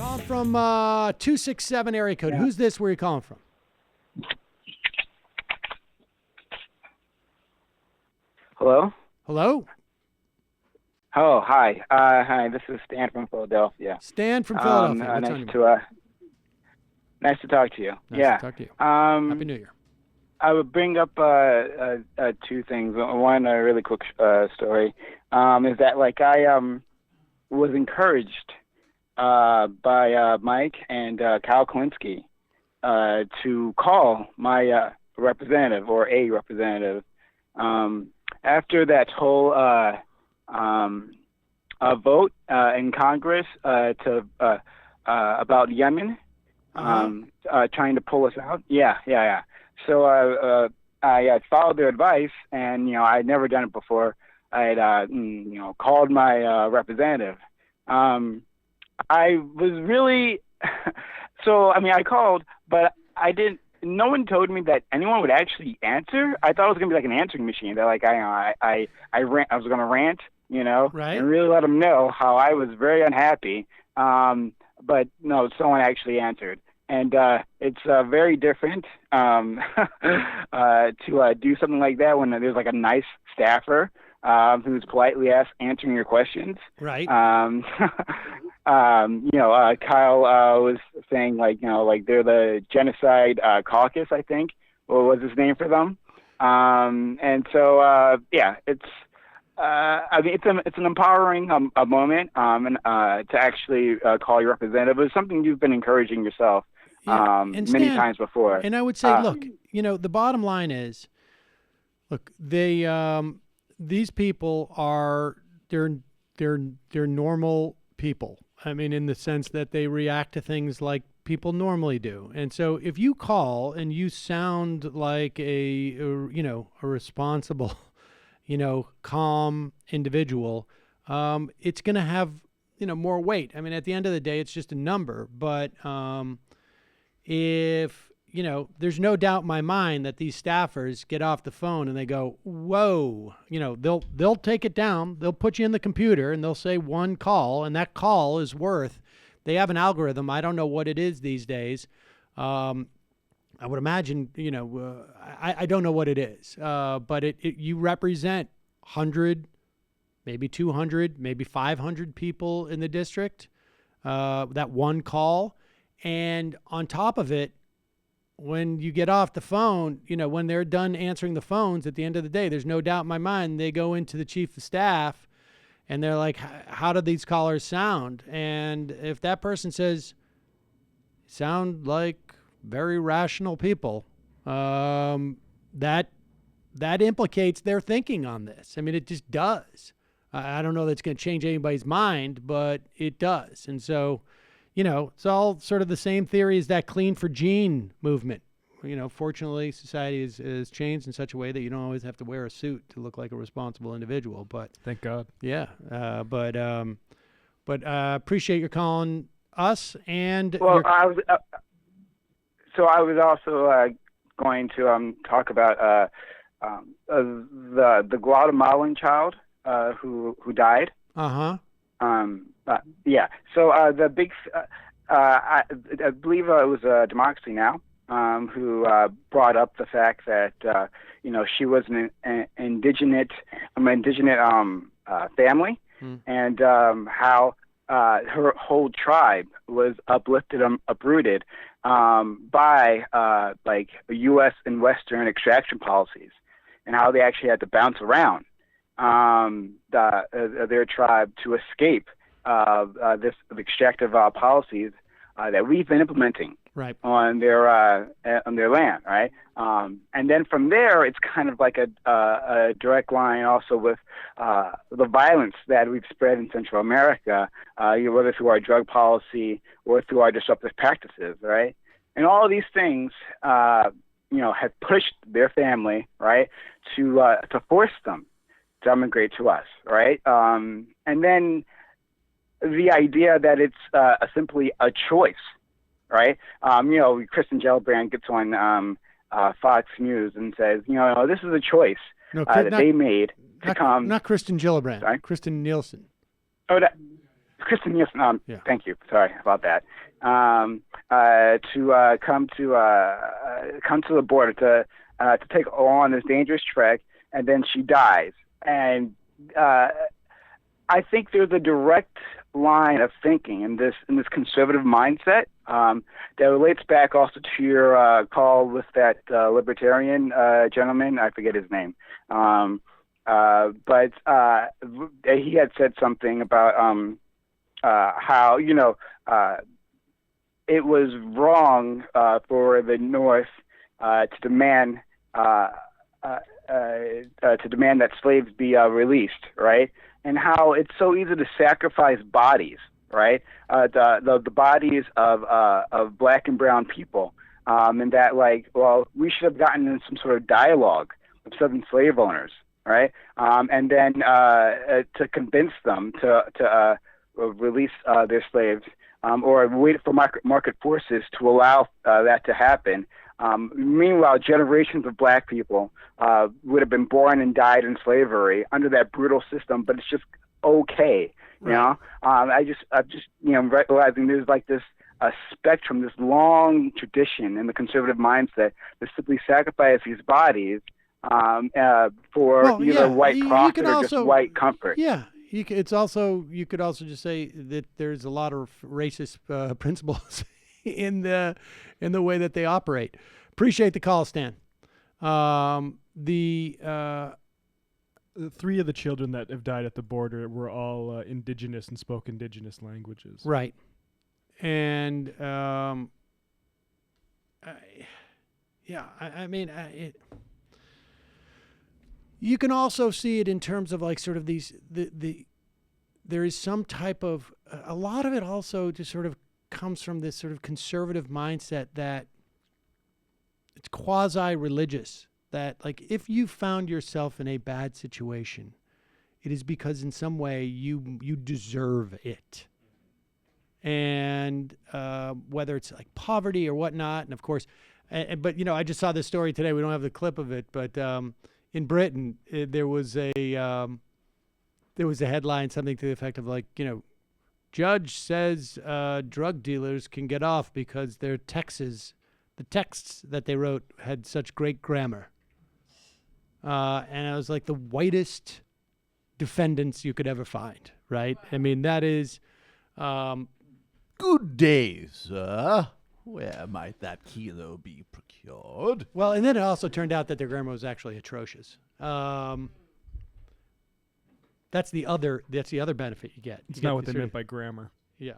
Calling from 267 area code. Yeah. Who's this? Where are you calling from? Hello? Hello? Oh, hi. Hi, this is Stan from Philadelphia. Stan from Philadelphia. What's on your mind? Nice to talk to you. Nice to talk to you. Happy New Year. I would bring up two things. One, a really quick story, is that I was encouraged by Mike and Kyle Kalinske to call my representative or a representative after that whole vote in Congress to about Yemen, trying to pull us out. Yeah. So I followed their advice, and I had never done it before. I had called my representative. I was really I called, but I didn't. No one told me that anyone would actually answer. I thought it was gonna be like an answering machine. That I was gonna rant, Right. and really let them know how I was very unhappy. But no, someone actually answered. And it's very different to do something like that when there's a nice staffer who's politely answering your questions. Right. Kyle was saying they're the genocide caucus, I think, or was his name for them. And so it's it's an empowering moment and to actually call your representative. It's something you've been encouraging yourself. And many Stan, times before. And I would say, look, the bottom line is, look, these people they're normal people. I mean, in the sense that they react to things like people normally do. And so if you call and you sound like a responsible, calm individual, it's going to have, more weight. I mean, at the end of the day, it's just a number, but, if there's no doubt in my mind that these staffers get off the phone and they go, whoa, they'll take it down, they'll put you in the computer and they'll say one call, and that call is worth, they have an algorithm, I don't know what it is these days. I would imagine, I don't know what it is, but you represent 100, maybe 200, maybe 500 people in the district, that one call. And on top of it, when you get off the phone, when they're done answering the phones at the end of the day, there's no doubt in my mind, they go into the chief of staff and they're like, how do these callers sound? And if that person says, sound like very rational people, that implicates their thinking on this. I mean, it just does. I don't know that it's going to change anybody's mind, but it does. And so, it's all sort of the same theory as that Clean for Gene movement. Fortunately, society has changed in such a way that you don't always have to wear a suit to look like a responsible individual. But thank God. Yeah. But appreciate your calling us. And well, I was also going to talk about the Guatemalan child who died. Yeah. So the big, I believe it was Democracy Now! Who brought up the fact that she was an indigenous family, and how her whole tribe was uplifted, uprooted by U.S. and Western extraction policies, and how they actually had to bounce around their tribe to escape this extractive policies that we've been implementing on their land, right? And then from there, it's kind of like a direct line also with the violence that we've spread in Central America, whether through our drug policy or through our disruptive practices, right? And all of these things, have pushed their family, right, to force them to immigrate to us, right? And then the idea that it's simply a choice, right? Kristen Gillibrand gets on Fox News and says, this is a choice that they made to come. Not Kristen Gillibrand. Sorry? Kristen Nielsen. Oh, Kristen Nielsen. Yeah. Thank you. Sorry about that. To come to the border to take on this dangerous trek, and then she dies. And I think there's a direct line of thinking in this conservative mindset that relates back also to your call with that libertarian gentleman. I forget his name. But he had said something about how it was wrong for the North to demand that slaves be released, right? And how it's so easy to sacrifice bodies, right? The bodies of black and brown people, and that we should have gotten in some sort of dialogue with Southern slave owners, right? And then to convince them to release their slaves, or wait for market forces to allow that to happen. Meanwhile, generations of black people would have been born and died in slavery under that brutal system, but it's just okay, you know. I'm just realizing there's like this spectrum, this long tradition in the conservative mindset to simply sacrifice these bodies for either white profit or just white comfort. Yeah. You could also just say that there's a lot of racist principles in the way that they operate. Appreciate the call, Stan. The 3 of the children that have died at the border were all indigenous and spoke indigenous languages. Right. And you can also see it in terms of like sort of these there is some type of a lot of it also just sort of comes from this sort of conservative mindset that it's quasi-religious, that like if you found yourself in a bad situation, it is because in some way you deserve it. And whether it's like poverty or whatnot, and of course, but I just saw this story today. We don't have the clip of it, but in Britain, there was a headline, something to the effect of like, judge says drug dealers can get off because the texts that they wrote had such great grammar. And it was like the whitest defendants you could ever find, right? I mean, that is... Good day, sir. Where might that kilo be procured? Well, and then it also turned out that their grammar was actually atrocious. That's the other benefit you get. It's not what they meant by grammar. Yeah.